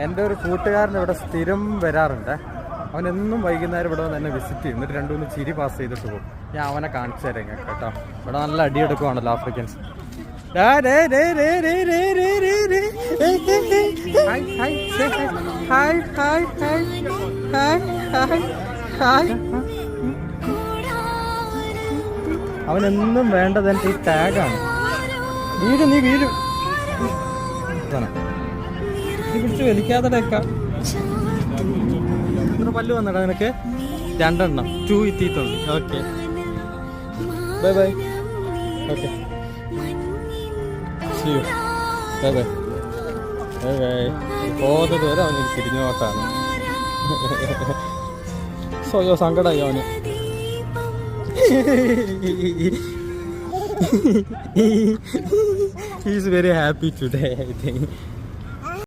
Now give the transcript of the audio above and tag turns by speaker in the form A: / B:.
A: എൻ്റെ ഒരു കൂട്ടുകാരൻ ഇവിടെ സ്ഥിരം വരാറുണ്ട്. അവനെന്നും വൈകുന്നേരം ഇവിടെ വന്ന് എന്നെ വിസിറ്റ് ചെയ്യും. എന്നിട്ട് 2-3 ചിരി പാസ് ചെയ്തിട്ട് പോകും. ഞാൻ അവനെ കാണിച്ചു തരാം കേട്ടോ. ഇവിടെ നല്ല അടിയെടുക്കുവാണല്ലോ ആഫ്രിക്കൻസ്. അവനെന്നും വേണ്ടത് എൻ്റെ ഈ ടാഗാണ്. വീഴും, നീ വീഴും. നീ പിടിച്ച് വലിക്കാതെടേക്കാം. പല്ല് വന്നടാ നിനക്ക്? 2 2 ഇത്തീത്തുണ്ട്. Okay, bye bye. Okay, bye bye bye bye. പോകുന്നത് വരെ അവനൊരു തിരിഞ്ഞോട്ടാണ്. സോയോ സങ്കടമായി അവന്. He is very happy today, I think.